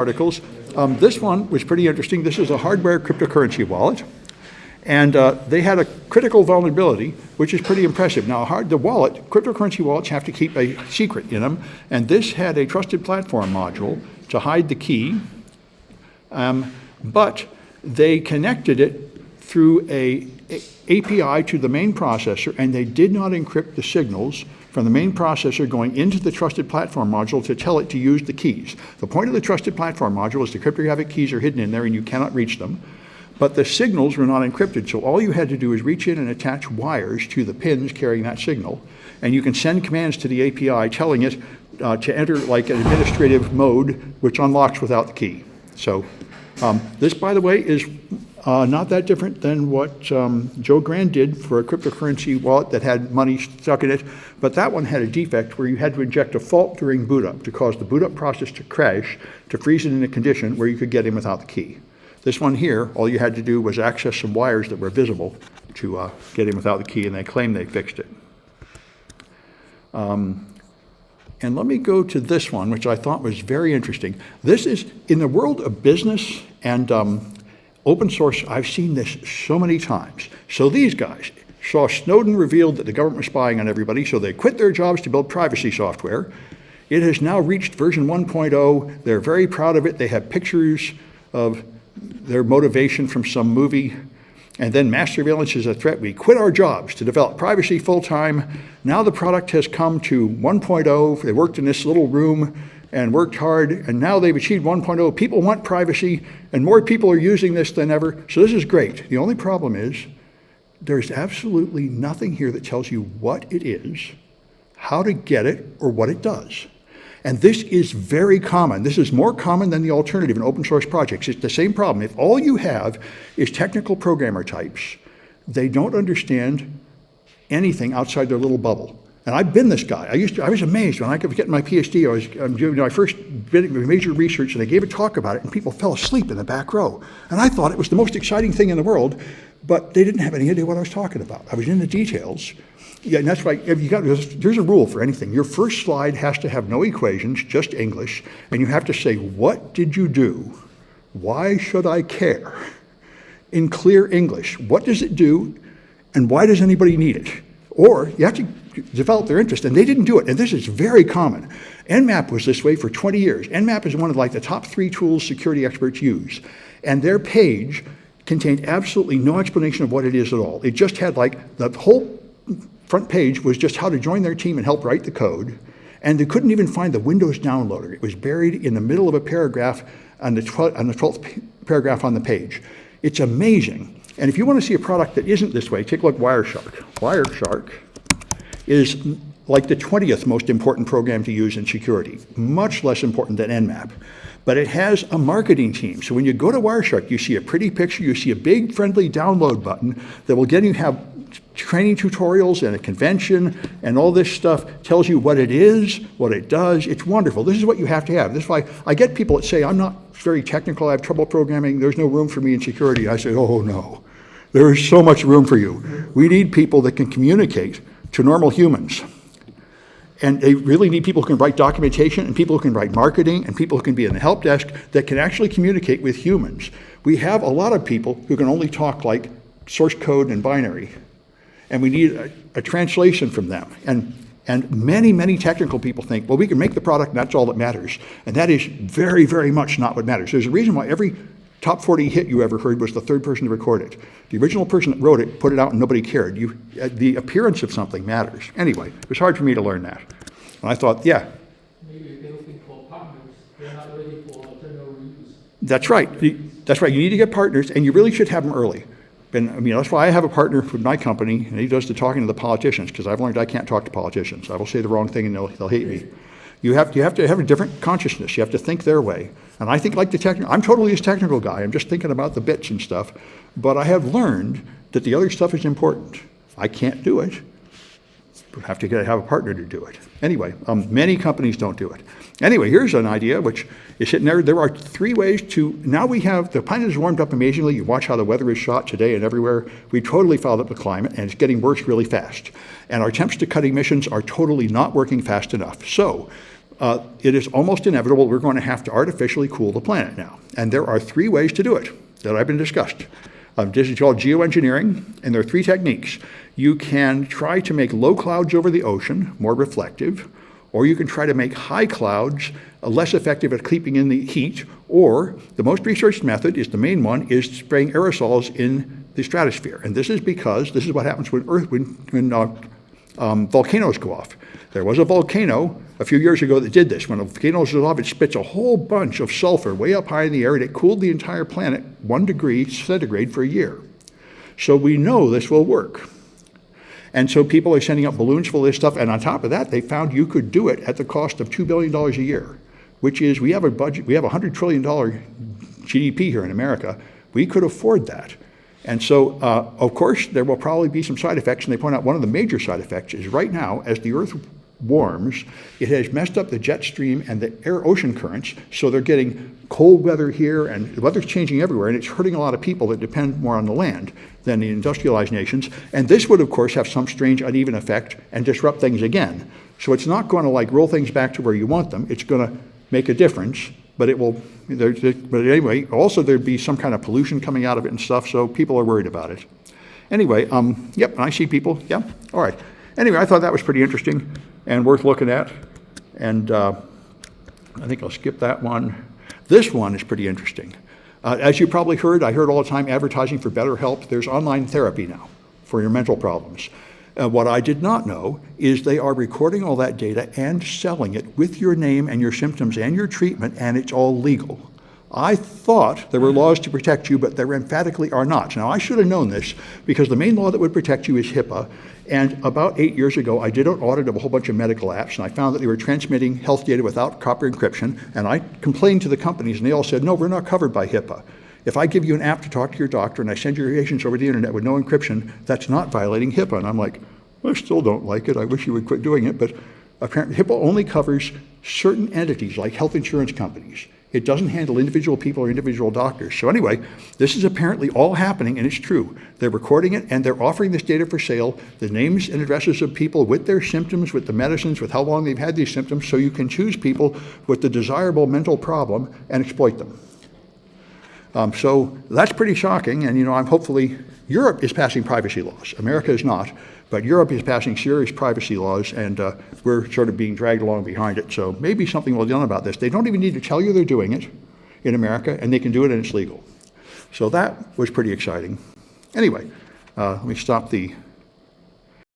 articles. This one was pretty interesting. This is a hardware cryptocurrency wallet. And they had a critical vulnerability, which is pretty impressive. Now, cryptocurrency wallets have to keep a secret in them, and this had a trusted platform module to hide the key, but they connected it through a API to the main processor, and they did not encrypt the signals from the main processor going into the trusted platform module to tell it to use the keys. The point of the trusted platform module is the cryptographic keys are hidden in there and you cannot reach them. But the signals were not encrypted, so all you had to do is reach in and attach wires to the pins carrying that signal, and you can send commands to the API telling it to enter like an administrative mode, which unlocks without the key. So this, by the way, is not that different than what Joe Grand did for a cryptocurrency wallet that had money stuck in it, but that one had a defect where you had to inject a fault during boot up to cause the boot up process to crash, to freeze it in a condition where you could get in without the key. This one here, all you had to do was access some wires that were visible to get in without the key, and they claim they fixed it. And let me go to this one, which I thought was very interesting. This is, in the world of business and open source, I've seen this so many times. So these guys saw Snowden revealed that the government was spying on everybody, so they quit their jobs to build privacy software. It has now reached version 1.0. They're very proud of it. They have pictures of their motivation from some movie, and then mass surveillance is a threat. We quit our jobs to develop privacy full-time. Now the product has come to 1.0. They worked in this little room and worked hard, and now they've achieved 1.0. People want privacy, and more people are using this than ever, so this is great. The only problem is there's absolutely nothing here that tells you what it is, how to get it, or what it does. And this is very common. This is more common than the alternative in open source projects. It's the same problem. If all you have is technical programmer types, they don't understand anything outside their little bubble. And I've been this guy. I was amazed when I could get my PhD. I was doing my first major research, and I gave a talk about it, and people fell asleep in the back row. And I thought it was the most exciting thing in the world, but they didn't have any idea what I was talking about. I was in the details. Yeah, and that's why there's a rule for anything. Your first slide has to have no equations, just English, and you have to say, what did you do? Why should I care? In clear English, what does it do, and why does anybody need it? Or you have to develop their interest, and they didn't do it, and this is very common. Nmap was this way for 20 years. Nmap is one of like the top 3 tools security experts use, and their page contained absolutely no explanation of what it is at all. It just had like the whole front page was just how to join their team and help write the code, and they couldn't even find the Windows downloader. It was buried in the middle of a paragraph on the 12th paragraph on the page. It's amazing. And if you want to see a product that isn't this way, take a look at Wireshark. Wireshark is like the 20th most important program to use in security, much less important than Nmap. But it has a marketing team. So when you go to Wireshark, you see a pretty picture, you see a big friendly download button that will get you have training tutorials and a convention and all this stuff, tells you what it is, what it does. It's wonderful. This is what you have to have. This is why I get people that say, I'm not very technical, I have trouble programming, there's no room for me in security. I say, oh no, there is so much room for you. We need people that can communicate to normal humans. And they really need people who can write documentation, and people who can write marketing, and people who can be in the help desk that can actually communicate with humans. We have a lot of people who can only talk like source code and binary, and we need a translation from them. And many, many technical people think, well, we can make the product and that's all that matters. And that is very, very much not what matters. There's a reason why every top 40 hit you ever heard was the third person to record it. The original person that wrote it put it out and nobody cared. The appearance of something matters. Anyway, it was hard for me to learn that. And I thought, yeah. Maybe they're looking for partners. They're not ready for general use. That's right. That's right. You need to get partners, and you really should have them early. And I mean, that's why I have a partner with my company, and he does the talking to the politicians, because I've learned I can't talk to politicians. I will say the wrong thing and they'll hate me. You have to have a different consciousness. You have to think their way. And I think like the technical, I'm totally this technical guy. I'm just thinking about the bits and stuff. But I have learned that the other stuff is important. I can't do it. You have to have a partner to do it. Anyway, many companies don't do it. Anyway, here's an idea which is sitting there. There are 3 ways to, now we have, the planet has warmed up amazingly. You watch how the weather is shot today and everywhere. We totally followed up the climate, and it's getting worse really fast. And our attempts to cut emissions are totally not working fast enough. So it is almost inevitable we're going to have to artificially cool the planet now. And there are 3 ways to do it that have been discussed. This is called geoengineering, and there are 3 techniques. You can try to make low clouds over the ocean more reflective, or you can try to make high clouds less effective at keeping in the heat, or the most researched method is the main one, is spraying aerosols in the stratosphere. And this is because this is what happens when volcanoes go off. There was a volcano a few years ago that did this. When a volcano goes off, it spits a whole bunch of sulfur way up high in the air, and it cooled the entire planet 1 degree centigrade for a year. So we know this will work. And so people are sending up balloons full of this stuff, and on top of that, they found you could do it at the cost of $2 billion a year, which is, we have a budget, we have a $100 trillion GDP here in America. We could afford that. And so, of course, there will probably be some side effects, and they point out one of the major side effects is right now, as the Earth warms, it has messed up the jet stream and the ocean currents, so they're getting cold weather here, and the weather's changing everywhere, and it's hurting a lot of people that depend more on the land than the industrialized nations. And this would, of course, have some strange uneven effect and disrupt things again. So it's not going to like roll things back to where you want them. It's going to make a difference, but it will, but anyway, also there'd be some kind of pollution coming out of it and stuff, so people are worried about it. Anyway, yep, and I see people, yeah, all right. Anyway, I thought that was pretty interesting and worth looking at, and I think I'll skip that one. This one is pretty interesting. As you probably heard, I heard all the time advertising for BetterHelp. There's online therapy now for your mental problems. What I did not know is they are recording all that data and selling it with your name and your symptoms and your treatment, and it's all legal. I thought there were laws to protect you, but there emphatically are not. Now, I should have known this because the main law that would protect you is HIPAA. And about 8 years ago, I did an audit of a whole bunch of medical apps, and I found that they were transmitting health data without copper encryption. And I complained to the companies, and they all said, no, we're not covered by HIPAA. If I give you an app to talk to your doctor and I send your patients over the internet with no encryption, that's not violating HIPAA. And I'm like, I still don't like it. I wish you would quit doing it. But apparently HIPAA only covers certain entities like health insurance companies. It doesn't handle individual people or individual doctors. So anyway, this is apparently all happening, and it's true. They're recording it, and they're offering this data for sale, the names and addresses of people with their symptoms, with the medicines, with how long they've had these symptoms, so you can choose people with the desirable mental problem and exploit them. So that's pretty shocking, and I'm hopefully, Europe is passing privacy laws. America is not, but Europe is passing serious privacy laws, and we're sort of being dragged along behind it. So maybe something will be done about this. They don't even need to tell you they're doing it in America, and they can do it and it's legal. So that was pretty exciting. Anyway, let me stop the